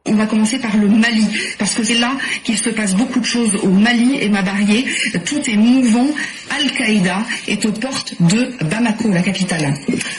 On va commencer par le Mali, parce que c'est là qu'il se passe beaucoup de choses au Mali, et ma Barrier, tout est mouvant. Al-Qaïda est aux portes de Bamako, la capitale.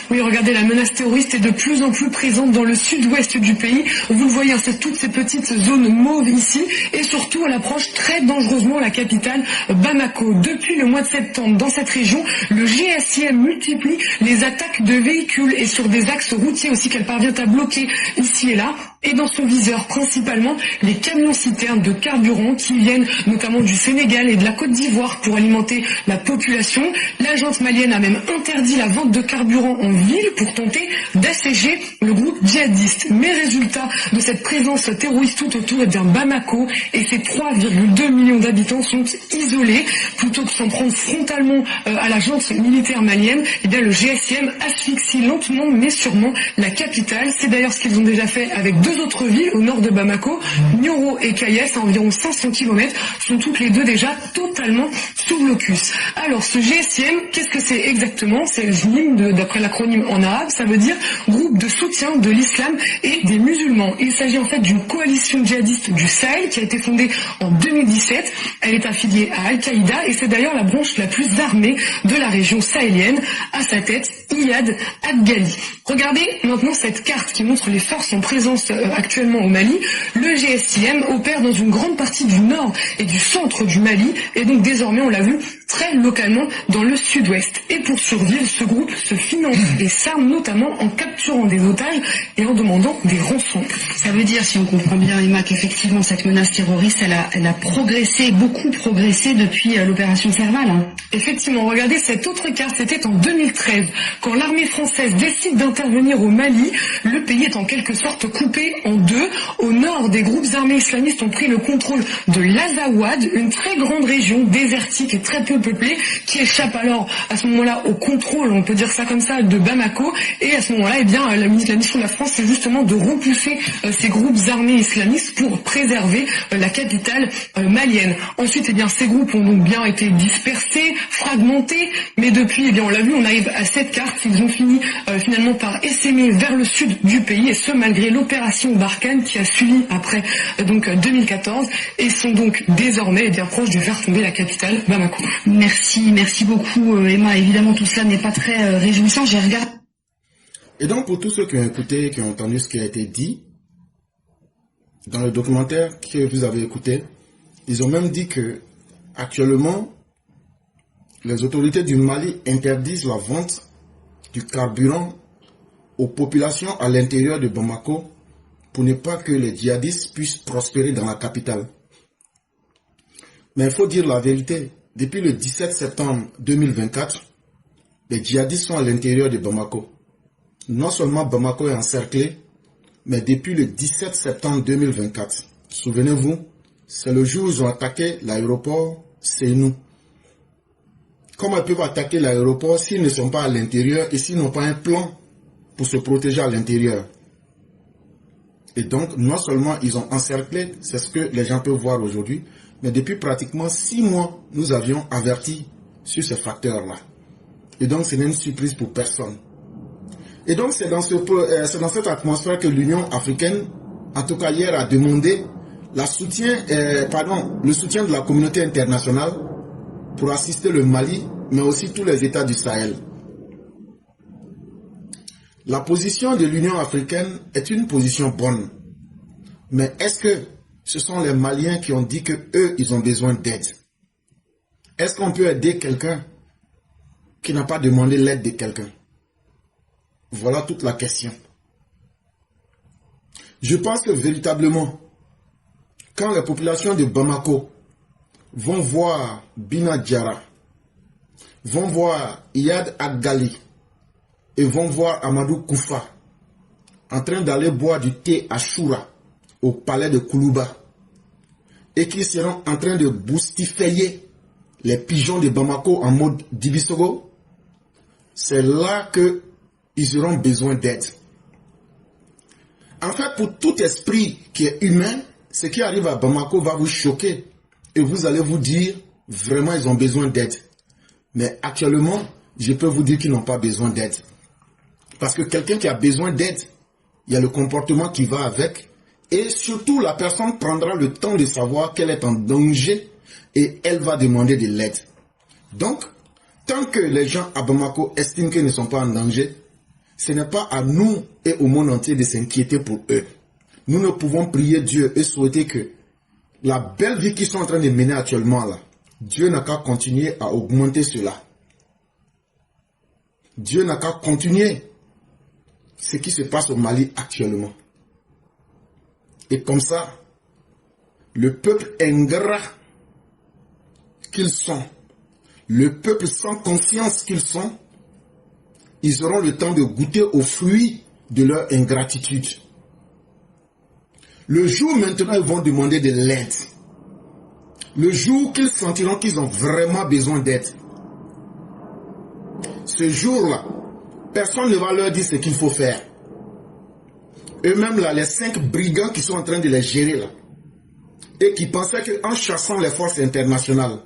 Oui, regardez, la menace terroriste est de plus en plus présente dans le sud-ouest du pays. Vous le voyez, c'est toutes ces petites zones mauves ici, et surtout elle approche très dangereusement la capitale Bamako. Depuis le mois de septembre, dans cette région, le GSIM multiplie les attaques de véhicules et sur des axes routiers aussi qu'elle parvient à bloquer ici et là. Et dans son viseur, principalement, les camions-citernes de carburant qui viennent notamment du Sénégal et de la Côte d'Ivoire pour alimenter la population. La junte malienne a même interdit la vente de carburant en ville pour tenter d'asséger le groupe djihadiste. Mais résultat de cette présence terroriste tout autour, Bamako et ses 3,2 millions d'habitants sont isolés. Plutôt que s'en prendre frontalement à la junte militaire malienne, le GSIM asphyxie lentement mais sûrement la capitale. C'est d'ailleurs ce qu'ils ont déjà fait avec deux autres villes au nord de Bamako, Nioro et Kayes, à environ 500 km, sont toutes les deux déjà totalement sous blocus. Alors ce GSIM, qu'est-ce que c'est exactement? C'est le GNIM, d'après l'acronyme en arabe, ça veut dire groupe de soutien de l'islam et des musulmans. Il s'agit en fait d'une coalition djihadiste du Sahel qui a été fondée en 2017. Elle est affiliée à Al-Qaïda et c'est d'ailleurs la branche la plus armée de la région sahélienne. À sa tête, Iyad Adgali. Regardez maintenant cette carte qui montre les forces en présence actuellement au Mali. Le GSIM opère dans une grande partie du nord et du centre du Mali et donc désormais, on l'a vu, très localement dans le sud-ouest. Et pour survivre, ce groupe se finance et s'arme notamment en capturant des otages et en demandant des rançons. Ça veut dire, si on comprend bien, Emma, qu'effectivement cette menace terroriste, elle a progressé, beaucoup progressé depuis l'opération Serval. Hein. Effectivement, regardez cette autre carte, c'était en 2013. Quand l'armée française décide d'intervenir au Mali, le pays est en quelque sorte coupé en deux. Au nord, des groupes armés islamistes ont pris le contrôle de l'Azawad, une très grande région désertique et très peu peuplée, qui échappe alors à ce moment-là au contrôle, on peut dire ça comme ça, de Bamako. Et à ce moment-là, la mission de la France, c'est justement de repousser ces groupes armés islamistes pour préserver la capitale malienne. Ensuite, ces groupes ont donc bien été dispersés, fragmentés, mais depuis, on l'a vu, on arrive à cette carte. Ils ont fini finalement par essaimer vers le sud du pays, et ce malgré l'opération Barkhane qui a suivi après 2014, et sont donc désormais bien proches de faire tomber la capitale Bamako. Merci beaucoup Emma. Évidemment, tout cela n'est pas très réjouissant. J'ai regardé. Et donc pour tous ceux qui ont écouté, qui ont entendu ce qui a été dit dans le documentaire que vous avez écouté, ils ont même dit que actuellement les autorités du Mali interdisent la vente du carburant aux populations à l'intérieur de Bamako pour ne pas que les djihadistes puissent prospérer dans la capitale. Mais il faut dire la vérité, depuis le 17 septembre 2024, les djihadistes sont à l'intérieur de Bamako. Non seulement Bamako est encerclé, mais depuis le 17 septembre 2024, souvenez-vous, c'est le jour où ils ont attaqué l'aéroport Seynou. Comment ils peuvent attaquer l'aéroport s'ils ne sont pas à l'intérieur et s'ils n'ont pas un plan pour se protéger à l'intérieur? Et donc, non seulement ils ont encerclé, c'est ce que les gens peuvent voir aujourd'hui, mais depuis pratiquement 6 mois, nous avions averti sur ces facteurs-là. Et donc, ce n'est une surprise pour personne. Et donc, c'est dans cette atmosphère que l'Union africaine, en tout cas hier, a demandé le soutien de la communauté internationale pour assister le Mali, mais aussi tous les États du Sahel. La position de l'Union africaine est une position bonne. Mais est-ce que ce sont les Maliens qui ont dit qu'eux, ils ont besoin d'aide? Est-ce qu'on peut aider quelqu'un qui n'a pas demandé l'aide de quelqu'un? Voilà toute la question. Je pense que véritablement, quand les populations de Bamako vont voir Bina Diarra, vont voir Iyad Adgali et vont voir Amadou Koufa en train d'aller boire du thé à Choura au palais de Koulouba et qui seront en train de boustiféyer les pigeons de Bamako en mode Dibisogo, c'est là qu'ils auront besoin d'aide. En fait, pour tout esprit qui est humain, ce qui arrive à Bamako va vous choquer et vous allez vous dire, vraiment, ils ont besoin d'aide. Mais actuellement, je peux vous dire qu'ils n'ont pas besoin d'aide. Parce que quelqu'un qui a besoin d'aide, il y a le comportement qui va avec, Et surtout, la personne prendra le temps de savoir qu'elle est en danger et elle va demander de l'aide. Donc, tant que les gens à Bamako estiment qu'ils ne sont pas en danger, ce n'est pas à nous et au monde entier de s'inquiéter pour eux. Nous ne pouvons prier Dieu et souhaiter que la belle vie qu'ils sont en train de mener actuellement là, Dieu n'a qu'à continuer à augmenter cela. Dieu n'a qu'à continuer ce qui se passe au Mali actuellement. Et comme ça, le peuple ingrat qu'ils sont, le peuple sans conscience qu'ils sont, ils auront le temps de goûter aux fruits de leur ingratitude. Le jour maintenant, ils vont demander de l'aide. Le jour qu'ils sentiront qu'ils ont vraiment besoin d'aide. Ce jour-là, personne ne va leur dire ce qu'il faut faire. Eux-mêmes là, les 5 brigands qui sont en train de les gérer là, et qui pensaient qu'en chassant les forces internationales,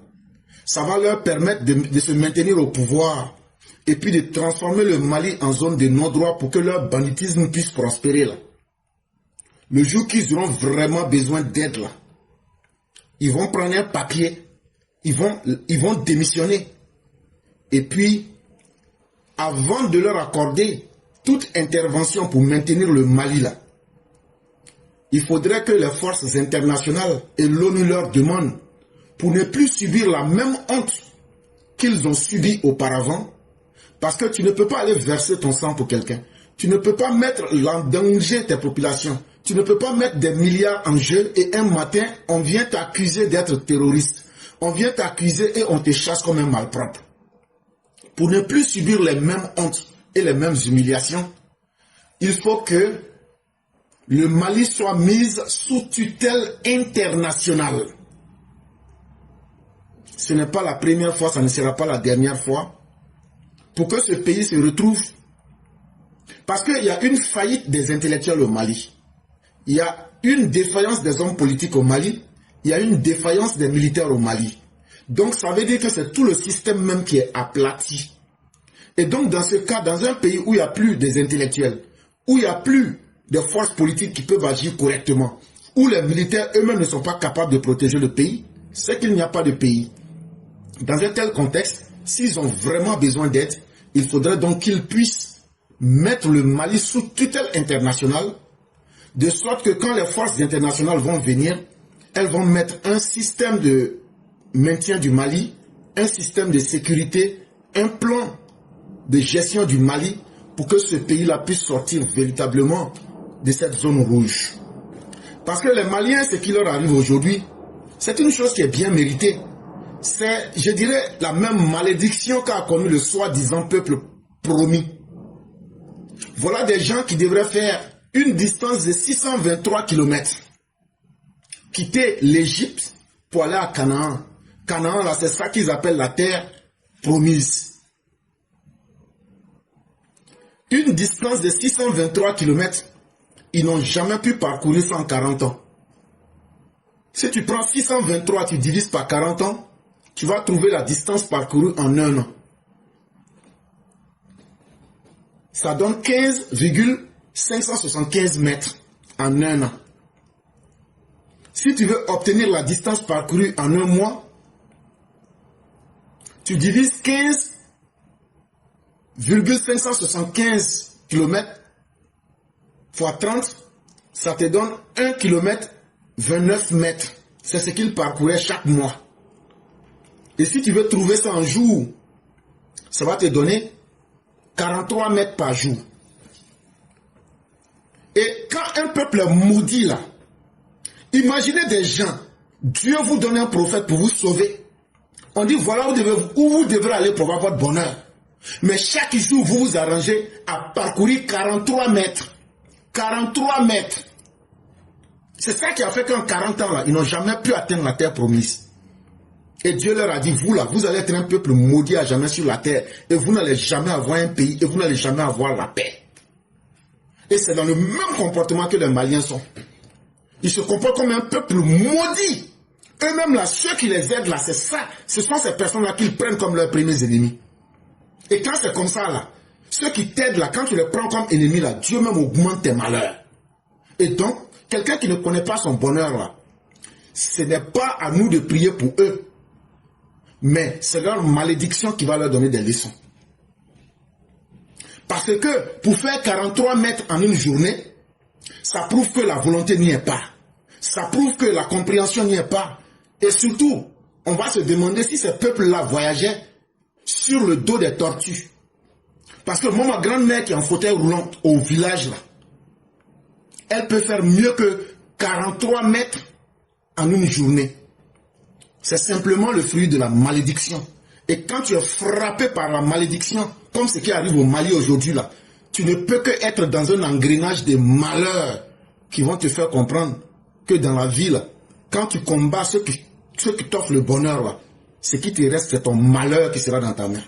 ça va leur permettre de se maintenir au pouvoir et puis de transformer le Mali en zone de non-droit pour que leur banditisme puisse prospérer là. Le jour qu'ils auront vraiment besoin d'aide là, ils vont prendre un papier, ils vont démissionner. Et puis, avant de leur accorder toute intervention pour maintenir le Mali là, il faudrait que les forces internationales et l'ONU leur demandent pour ne plus subir la même honte qu'ils ont subie auparavant, parce que tu ne peux pas aller verser ton sang pour quelqu'un. Tu ne peux pas mettre en danger tes populations. Tu ne peux pas mettre des milliards en jeu et un matin, on vient t'accuser d'être terroriste. On vient t'accuser et on te chasse comme un malpropre. Pour ne plus subir les mêmes hontes et les mêmes humiliations, il faut que le Mali soit mis sous tutelle internationale. Ce n'est pas la première fois, ça ne sera pas la dernière fois, pour que ce pays se retrouve. Parce qu'il y a une faillite des intellectuels au Mali. Il y a une défaillance des hommes politiques au Mali. Il y a une défaillance des militaires au Mali. Donc ça veut dire que c'est tout le système même qui est aplati. Et donc dans ce cas, dans un pays où il n'y a plus des intellectuels, où il n'y a plus de forces politiques qui peuvent agir correctement, où les militaires eux-mêmes ne sont pas capables de protéger le pays, c'est qu'il n'y a pas de pays. Dans un tel contexte, s'ils ont vraiment besoin d'aide, il faudrait donc qu'ils puissent mettre le Mali sous tutelle internationale, de sorte que quand les forces internationales vont venir, elles vont mettre un système de maintien du Mali, un système de sécurité, un plan de gestion du Mali pour que ce pays-là puisse sortir véritablement de cette zone rouge. Parce que les Maliens, ce qui leur arrive aujourd'hui, c'est une chose qui est bien méritée. C'est, je dirais, la même malédiction qu'a connu le soi-disant peuple promis. Voilà des gens qui devraient faire une distance de 623 km. Quitter l'Égypte pour aller à Canaan. Canaan, là, c'est ça qu'ils appellent la terre promise. Une distance de 623 km, ils n'ont jamais pu parcourir ça en 40 ans. Si tu prends 623, tu divises par 40 ans, tu vas trouver la distance parcourue en un an. Ça donne 15,575 mètres en un an. Si tu veux obtenir la distance parcourue en un mois, tu divises 15,575 km fois 30, ça te donne 1 km 29 mètres. C'est ce qu'il parcourait chaque mois. Et si tu veux trouver ça en jour, ça va te donner 43 mètres par jour. Et quand un peuple est maudit là, imaginez des gens, Dieu vous donne un prophète pour vous sauver. On dit voilà où vous devrez aller pour avoir votre bonheur. Mais chaque jour, vous vous arrangez à parcourir 43 mètres. 43 mètres. C'est ça qui a fait qu'en 40 ans, là, ils n'ont jamais pu atteindre la terre promise. Et Dieu leur a dit, vous là, vous allez être un peuple maudit à jamais sur la terre. Et vous n'allez jamais avoir un pays. Et vous n'allez jamais avoir la paix. Et c'est dans le même comportement que les Maliens sont. Ils se comportent comme un peuple maudit. Eux-mêmes là, ceux qui les aident là, c'est ça. Ce sont ces personnes-là qu'ils prennent comme leurs premiers ennemis. Et quand c'est comme ça là, ceux qui t'aident là, quand tu les prends comme ennemis là, Dieu même augmente tes malheurs. Et donc, quelqu'un qui ne connaît pas son bonheur là, ce n'est pas à nous de prier pour eux, mais c'est leur malédiction qui va leur donner des leçons. Parce que pour faire 43 mètres en une journée, ça prouve que la volonté n'y est pas. Ça prouve que la compréhension n'y est pas. Et surtout, on va se demander si ces peuples-là voyageaient sur le dos des tortues. Parce que moi, ma grand-mère qui est en fauteuil roulant au village là, elle peut faire mieux que 43 mètres en une journée. C'est simplement le fruit de la malédiction. Et quand tu es frappé par la malédiction, comme ce qui arrive au Mali aujourd'hui là, tu ne peux que être dans un engrenage de malheurs qui vont te faire comprendre que dans la vie là, quand tu combats ceux qui t'offrent le bonheur là, ce qui te reste c'est ton malheur qui sera dans ta main.